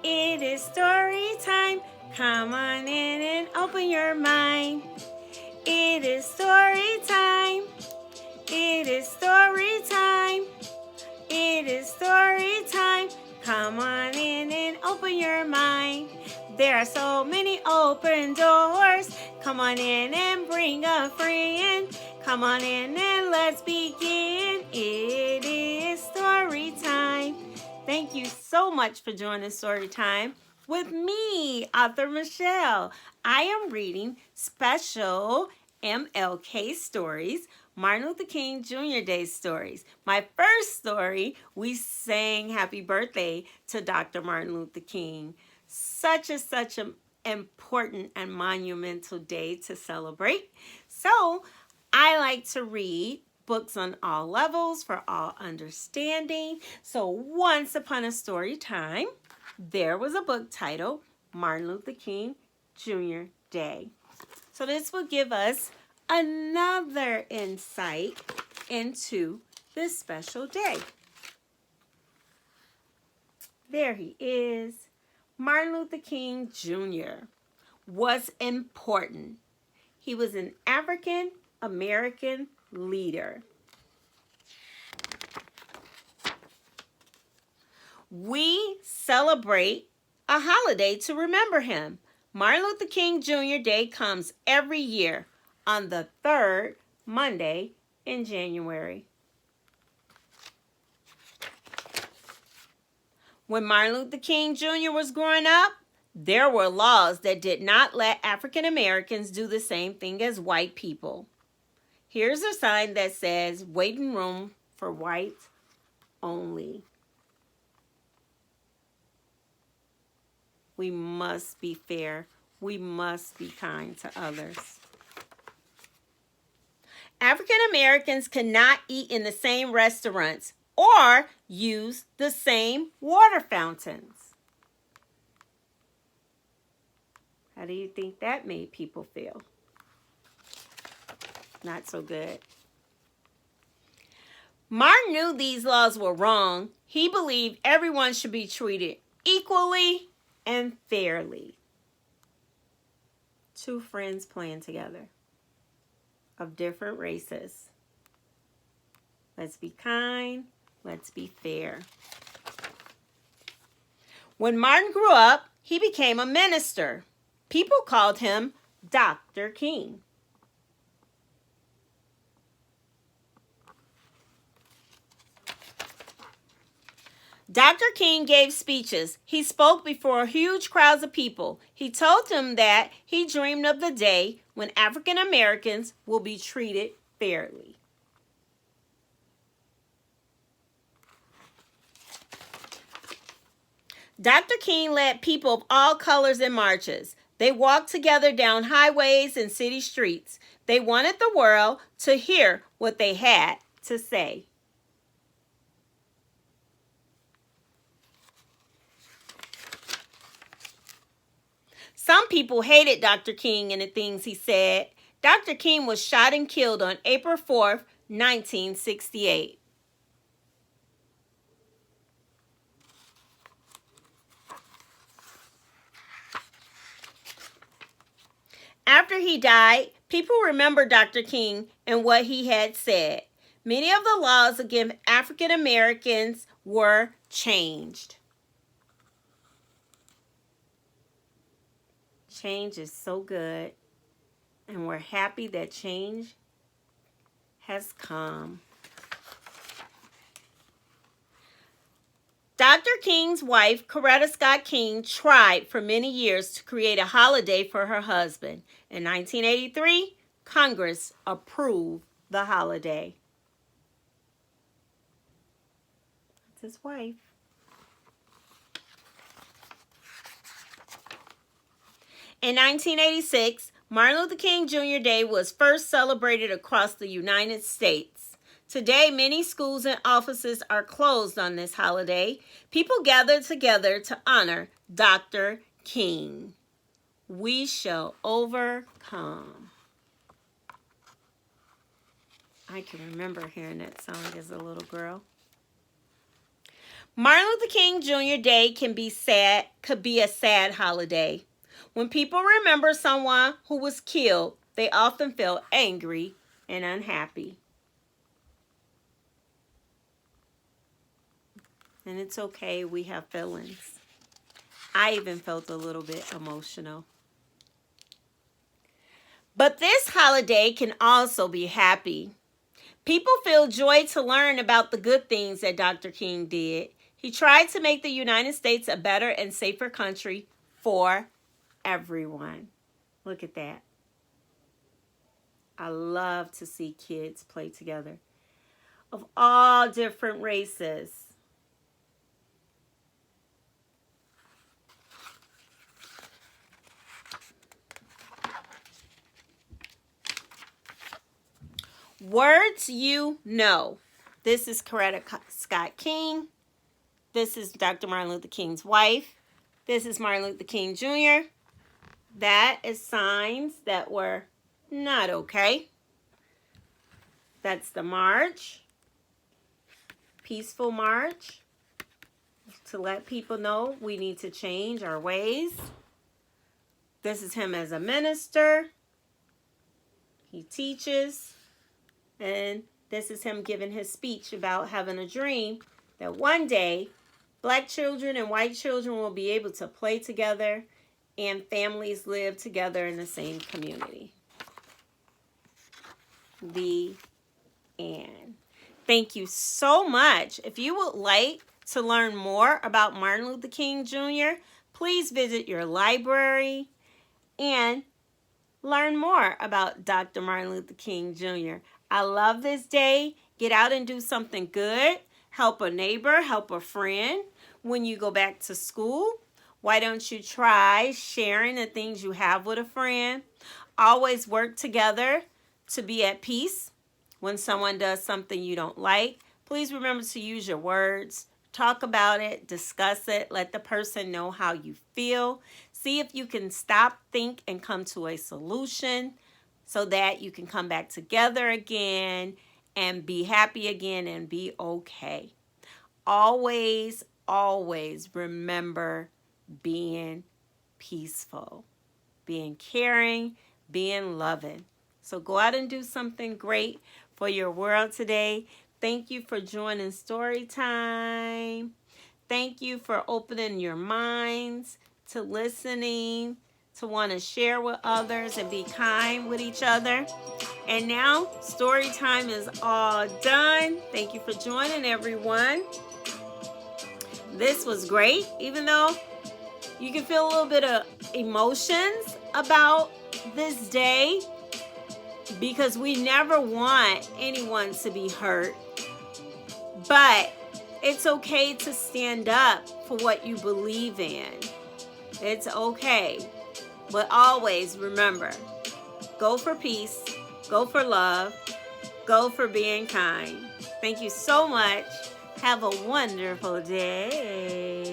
It is story time. Come on in and open your mind. It is story time. It is story time. It is story time. Come on in and open your mind. There are so many open doors. Come on in and bring a friend. Come on in and let's begin. It is story time. Thank you so much for joining Story Time with me, author Michelle. I am reading special MLK stories, Martin Luther King Jr. Day stories. My first story, we sang happy birthday to Dr. Martin Luther King. Such an important and monumental day to celebrate. So I like to read books on all levels for all understanding. So once upon a story time, there was a book titled Martin Luther King Jr. Day. So this will give us another insight into this special day. There he is. Martin Luther King Jr. was important. He was an African American leader. We celebrate a holiday to remember him. Martin Luther King Jr. Day comes every year on the third Monday in January. When Martin Luther King Jr. was growing up, there were laws that did not let African Americans do the same thing as white people. Here's a sign that says, waiting room for whites only. We must be fair. We must be kind to others. African Americans cannot eat in the same restaurants or use the same water fountains. How do you think that made people feel? Not so good. Martin knew these laws were wrong. He believed everyone should be treated equally and fairly. Two friends playing together of different races. Let's be kind. Let's be fair. When Martin grew up, he became a minister. People called him Dr. King. Dr. King gave speeches. He spoke before huge crowds of people. He told them that he dreamed of the day when African Americans will be treated fairly. Dr. King led people of all colors in marches. They walked together down highways and city streets. They wanted the world to hear what they had to say. Some people hated Dr. King and the things he said. Dr. King was shot and killed on April 4th, 1968. After he died, people remember Dr. King and what he had said. Many of the laws against African Americans were changed. Change is so good, and we're happy that change has come. Dr. King's wife, Coretta Scott King, tried for many years to create a holiday for her husband. In 1983, Congress approved the holiday. That's his wife. In 1986, Martin Luther King Jr. Day was first celebrated across the United States. Today, many schools and offices are closed on this holiday. People gather together to honor Dr. King. We shall overcome. I can remember hearing that song as a little girl. Martin Luther King Jr. Day could be a sad holiday. When people remember someone who was killed, they often feel angry and unhappy. And it's okay, we have feelings. I even felt a little bit emotional. But this holiday can also be happy. People feel joy to learn about the good things that Dr. King did. He tried to make the United States a better and safer country for everyone. Look at that. I love to see kids play together of all different races. Words you know. This is Coretta Scott King. This is Dr. Martin Luther King's wife. This is Martin Luther King Jr. That is signs that were not okay. That's the march. Peaceful march. To let people know we need to change our ways. This is him as a minister. He teaches. And this is him giving his speech about having a dream that one day black children and white children will be able to play together and families live together in the same community. The end. Thank you so much. If you would like to learn more about Martin Luther King Jr., please visit your library and learn more about Dr. Martin Luther King Jr. I love this day. Get out and do something good. Help a neighbor, help a friend. When you go back to school, why don't you try sharing the things you have with a friend? Always work together to be at peace. When someone does something you don't like, please remember to use your words. Talk about it, discuss it, let the person know how you feel. See if you can stop, think, and come to a solution so that you can come back together again and be happy again and be okay. Always, always remember being peaceful, being caring, being loving. So go out and do something great for your world today. Thank you for joining Storytime. Thank you for opening your minds to listening, to want to share with others and be kind with each other. And now, story time is all done. Thank you for joining, everyone. This was great, even though you can feel a little bit of emotions about this day, because we never want anyone to be hurt. But it's okay to stand up for what you believe in. It's okay. But always remember, go for peace, go for love, go for being kind. Thank you so much. Have a wonderful day.